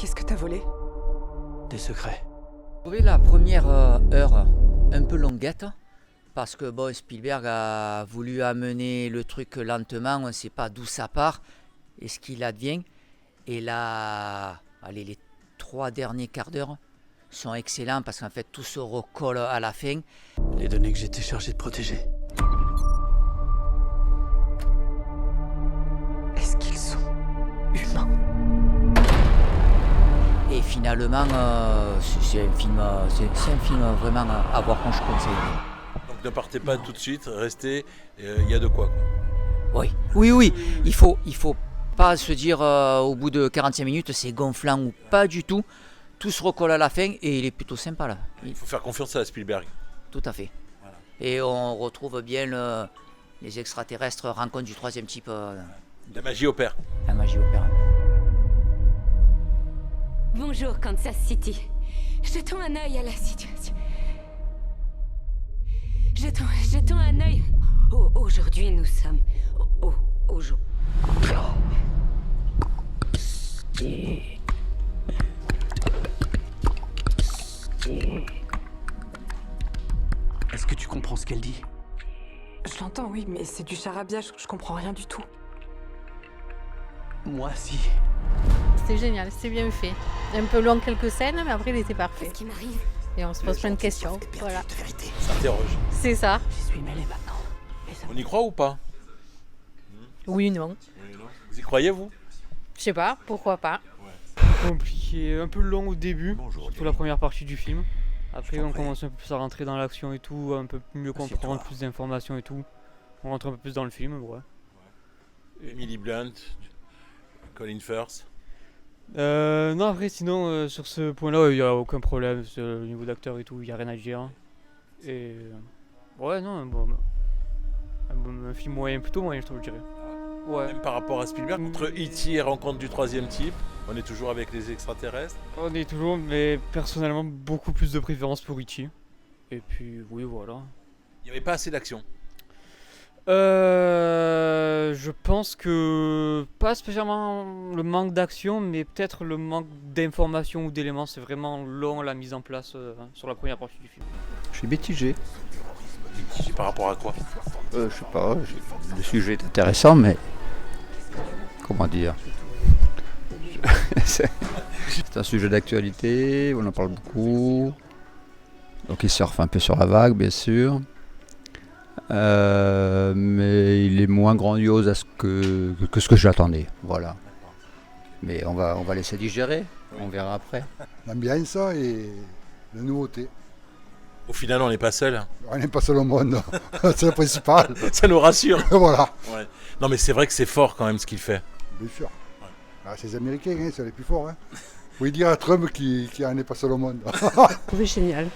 Qu'est-ce que t'as volé? Des secrets. J'ai trouvé la première heure un peu longuette parce que bon, Spielberg a voulu amener le truc lentement, on ne sait pas d'où ça part et ce qu'il advient. Et là, allez, les 3 derniers quarts d'heure sont excellents parce qu'en fait tout se recolle à la fin. Les données que j'étais chargé de protéger. Est-ce qu'ils sont humains? Et finalement, c'est un film vraiment à voir quand je conseille. Donc ne partez pas tout de suite, restez, il y a de quoi. Oui, il faut pas se dire au bout de 45 minutes c'est gonflant ou pas du tout. Tout se recolle à la fin et il est plutôt sympa là. Il faut faire confiance à Spielberg. Tout à fait. Voilà. Et on retrouve bien les extraterrestres, rencontre du troisième type. La magie opère. La magie opère. Bonjour Kansas City. Jetons un œil à la situation. Jetons un œil. Aujourd'hui nous sommes au jour. Est-ce que tu comprends ce qu'elle dit? Je l'entends, oui, mais c'est du charabia, je comprends rien du tout. Moi, si. C'était génial, c'était bien fait. Un peu long quelques scènes, mais après il était parfait. Qu'est-ce qui m'arrive? Et on se pose plein de questions. Voilà, De vérité. S'interroge. c'est ça. J'y suis mêlé maintenant. On y croit ou pas? Oui, non. Vous y croyez vous? Je sais pas, pourquoi pas. Compliqué, un peu long au début, surtout la première partie du film. Après on commence un peu plus à rentrer dans l'action et tout, un peu mieux comprendre, plus d'informations et tout. On rentre un peu plus dans le film, ouais. Emily Blunt, Colin Firth. Non, après sinon sur ce point-là il n'y a aucun problème, au niveau d'acteur et tout, il n'y a rien à dire. Et ouais, non, un film moyen, plutôt moyen je trouve, je dirais. Ouais. Même par rapport à Spielberg, entre E.T. et Rencontre du troisième type, on est toujours avec les extraterrestres. On est toujours, mais personnellement beaucoup plus de préférence pour E.T. Et puis oui, voilà. Il n'y avait pas assez d'action. Je pense que pas spécialement le manque d'action, mais peut-être le manque d'informations ou d'éléments. C'est vraiment long la mise en place sur la première partie du film. Je suis mitigé. Par rapport à quoi? Je sais pas, le sujet est intéressant, mais comment dire? C'est un sujet d'actualité, on en parle beaucoup. Donc il surfe un peu sur la vague, bien sûr. Mais il est moins grandiose que ce que j'attendais. Voilà. Mais on va laisser digérer, on verra après. L'ambiance et la nouveauté. Au final, on n'est pas seul. On n'est pas seul au monde, c'est le principal. Ça nous rassure. Voilà. Ouais. Non, mais c'est vrai que c'est fort quand même ce qu'il fait. Bien sûr. Ah, c'est les Américains, hein, c'est les plus forts. Hein. Vous dire à Trump qui n'est pas seul au monde. Oui, génial.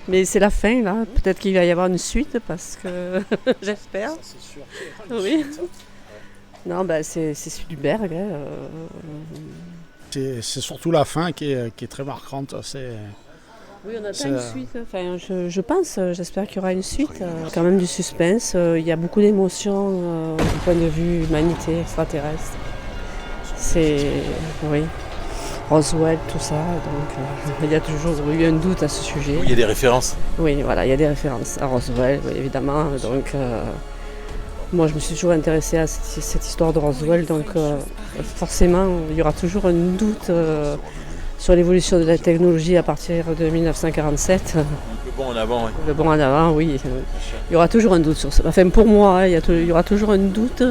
Mais c'est la fin, là. Peut-être qu'il va y avoir une suite, parce que j'espère. Ça, c'est sûr. Oui. Non, bah, c'est Spielberg. Hein. C'est surtout la fin qui est très marquante. Oui, on attend une suite. Enfin, je pense, j'espère qu'il y aura une suite. Quand même du suspense. Il y a beaucoup d'émotions du point de vue humanité, extraterrestre. C'est... Oui. Roswell, tout ça. Donc, il y a toujours eu un doute à ce sujet. Oui, il y a des références. Oui, voilà, il y a des références à Roswell, oui, évidemment. Donc, moi, je me suis toujours intéressée à cette histoire de Roswell. Donc, forcément, il y aura toujours un doute sur l'évolution de la technologie à partir de 1947. Le bon en avant, oui. Le bon en avant, oui. Il y aura toujours un doute sur ça. Enfin, pour moi, hein, il y aura toujours un doute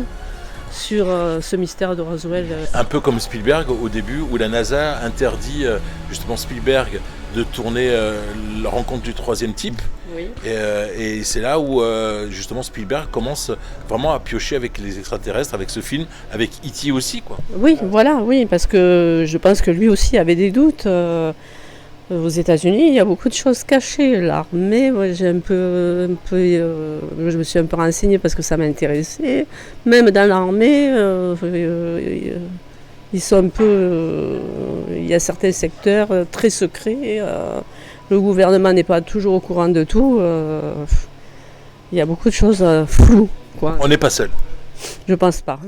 sur ce mystère de Roswell. Un peu comme Spielberg au début, où la NASA interdit justement Spielberg de tourner la rencontre du troisième type. Oui. Et c'est là où justement Spielberg commence vraiment à piocher avec les extraterrestres, avec ce film, avec E.T. aussi, quoi. Oui, voilà, oui, parce que je pense que lui aussi avait des doutes. Aux États-Unis, il y a beaucoup de choses cachées. L'armée, moi, je me suis un peu renseignée parce que ça m'intéressait. Même dans l'armée, ils sont un peu. Il y a certains secteurs très secrets. Le gouvernement n'est pas toujours au courant de tout. Il y a beaucoup de choses floues, quoi. On n'est pas seul. Je pense pas.